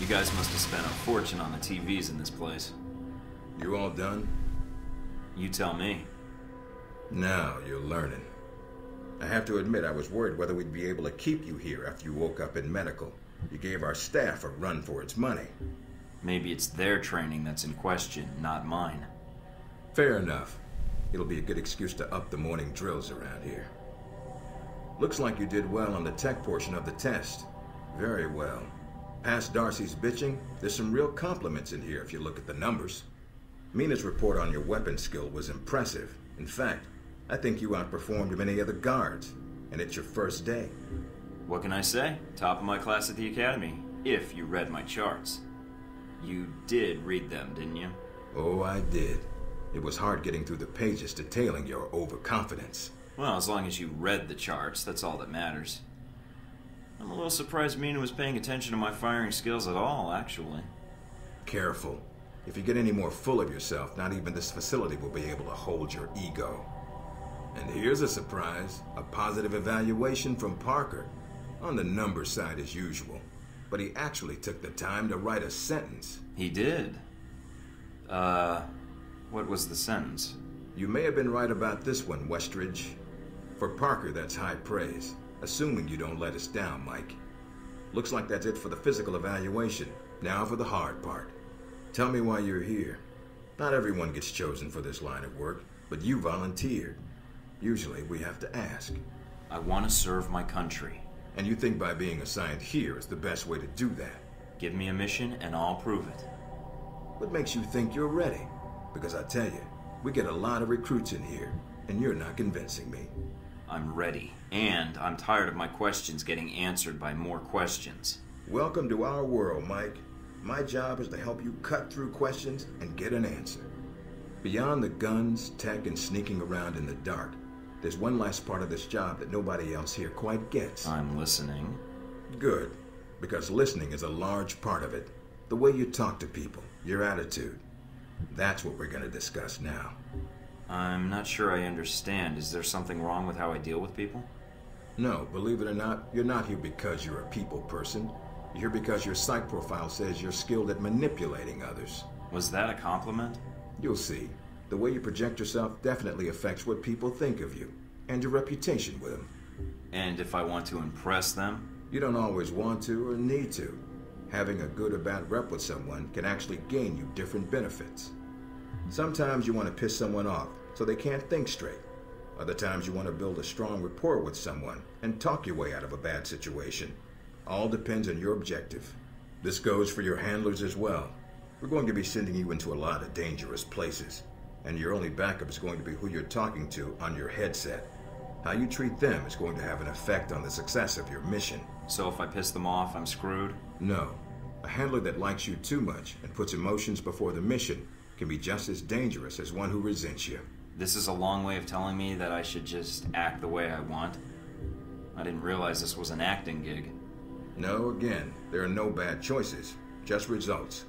You guys must have spent a fortune on the TVs in this place. You all done? You tell me. Now you're learning. I have to admit I was worried whether we'd be able to keep you here after you woke up in medical. You gave our staff a run for its money. Maybe it's their training that's in question, not mine. Fair enough. It'll be a good excuse to up the morning drills around here. Looks like you did well on the tech portion of the test. Very well. Past Darcy's bitching, there's some real compliments in here if you look at the numbers. Mina's report on your weapon skill was impressive. In fact, I think you outperformed many of the guards, and it's your first day. What can I say? Top of my class at the academy, if you read my charts. You did read them, didn't you? Oh, I did. It was hard getting through the pages detailing your overconfidence. Well, as long as you read the charts, that's all that matters. I'm a little surprised Mina was paying attention to my firing skills at all, actually. Careful. If you get any more full of yourself, not even this facility will be able to hold your ego. And here's a surprise, a positive evaluation from Parker. On the numbers side as usual, but he actually took the time to write a sentence. He did? What was the sentence? You may have been right about this one, Westridge. For Parker, that's high praise, assuming you don't let us down, Mike. Looks like that's it for the physical evaluation. Now for the hard part. Tell me why you're here. Not everyone gets chosen for this line of work, but you volunteered. Usually we have to ask. I want to serve my country. And you think by being assigned here is the best way to do that? Give me a mission and I'll prove it. What makes you think you're ready? Because I tell you, we get a lot of recruits in here, and you're not convincing me. I'm ready, and I'm tired of my questions getting answered by more questions. Welcome to our world, Mike. My job is to help you cut through questions and get an answer. Beyond the guns, tech, and sneaking around in the dark, there's one last part of this job that nobody else here quite gets. I'm listening. Good, because listening is a large part of it. The way you talk to people, your attitude. That's what we're going to discuss now. I'm not sure I understand. Is there something wrong with how I deal with people? No, believe it or not, you're not here because you're a people person. You're here because your psych profile says you're skilled at manipulating others. Was that a compliment? You'll see. The way you project yourself definitely affects what people think of you, and your reputation with them. And if I want to impress them? You don't always want to or need to. Having a good or bad rep with someone can actually gain you different benefits. Sometimes you want to piss someone off so they can't think straight. Other times you want to build a strong rapport with someone and talk your way out of a bad situation. All depends on your objective. This goes for your handlers as well. We're going to be sending you into a lot of dangerous places, and your only backup is going to be who you're talking to on your headset. How you treat them is going to have an effect on the success of your mission. So if I piss them off, I'm screwed? No. A handler that likes you too much and puts emotions before the mission can be just as dangerous as one who resents you. This is a long way of telling me that I should just act the way I want. I didn't realize this was an acting gig. No, again, there are no bad choices, just results.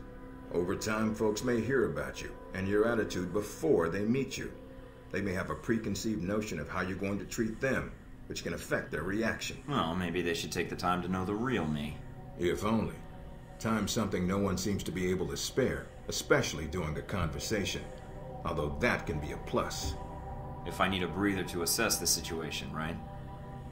Over time, folks may hear about you and your attitude before they meet you. They may have a preconceived notion of how you're going to treat them, which can affect their reaction. Well, maybe they should take the time to know the real me. If only. Time's something no one seems to be able to spare, especially during a conversation. Although that can be a plus. If I need a breather to assess the situation, right?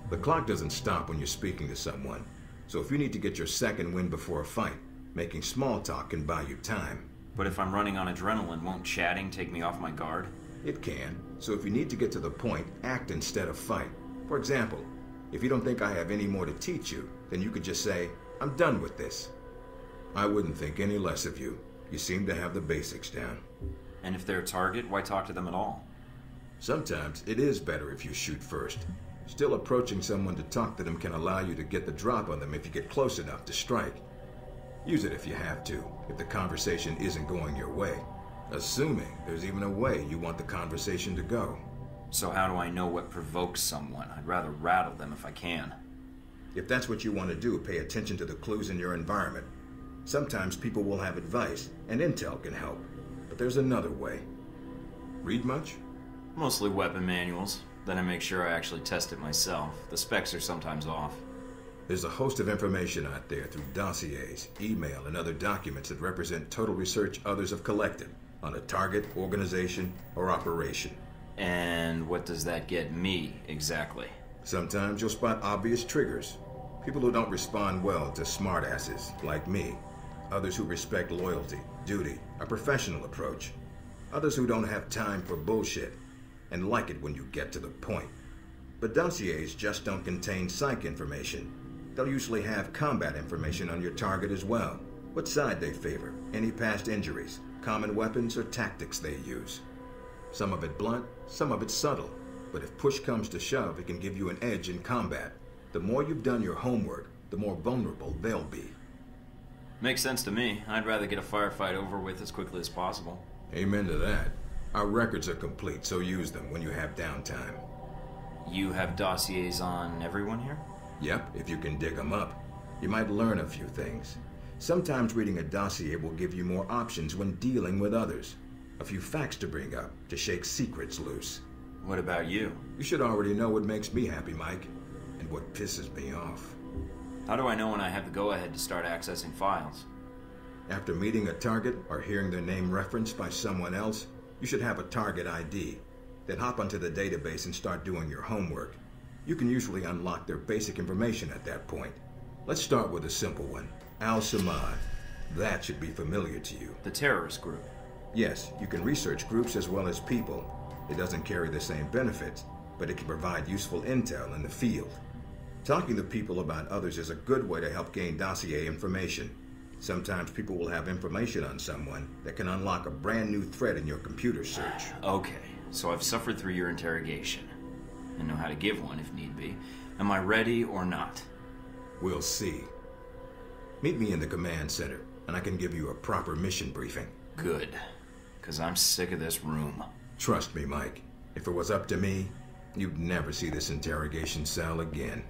The clock doesn't stop when you're speaking to someone. So if you need to get your second win before a fight, making small talk can buy you time. But if I'm running on adrenaline, won't chatting take me off my guard? It can. So if you need to get to the point, act instead of fight. For example, if you don't think I have any more to teach you, then you could just say, I'm done with this. I wouldn't think any less of you. You seem to have the basics down. And if they're a target, why talk to them at all? Sometimes it is better if you shoot first. Still, approaching someone to talk to them can allow you to get the drop on them if you get close enough to strike. Use it if you have to, if the conversation isn't going your way. Assuming there's even a way you want the conversation to go. So how do I know what provokes someone? I'd rather rattle them if I can. If that's what you want to do, pay attention to the clues in your environment. Sometimes people will have advice, and intel can help. But there's another way. Read much? Mostly weapon manuals. Then I make sure I actually test it myself. The specs are sometimes off. There's a host of information out there through dossiers, email, and other documents that represent total research others have collected on a target, organization, or operation. And what does that get me, exactly? Sometimes you'll spot obvious triggers. People who don't respond well to smartasses, like me. Others who respect loyalty, duty, a professional approach. Others who don't have time for bullshit, and like it when you get to the point. But dossiers just don't contain psych information. They'll usually have combat information on your target as well. What side they favor, any past injuries, common weapons or tactics they use. Some of it blunt, some of it subtle. But if push comes to shove, it can give you an edge in combat. The more you've done your homework, the more vulnerable they'll be. Makes sense to me. I'd rather get a firefight over with as quickly as possible. Amen to that. Our records are complete, so use them when you have downtime. You have dossiers on everyone here? Yep, if you can dig them up. You might learn a few things. Sometimes reading a dossier will give you more options when dealing with others. A few facts to bring up, to shake secrets loose. What about you? You should already know what makes me happy, Mike, and what pisses me off. How do I know when I have the go-ahead to start accessing files? After meeting a target or hearing their name referenced by someone else, you should have a target ID. Then hop onto the database and start doing your homework. You can usually unlock their basic information at that point. Let's start with a simple one. Al-Samad. That should be familiar to you. The terrorist group. Yes, you can research groups as well as people. It doesn't carry the same benefits, but it can provide useful intel in the field. Talking to people about others is a good way to help gain dossier information. Sometimes people will have information on someone that can unlock a brand new thread in your computer search. Okay, so I've suffered through your interrogation and know how to give one if need be. Am I ready or not? We'll see. Meet me in the command center, and I can give you a proper mission briefing. Good, because I'm sick of this room. Trust me, Mike. If it was up to me, you'd never see this interrogation cell again.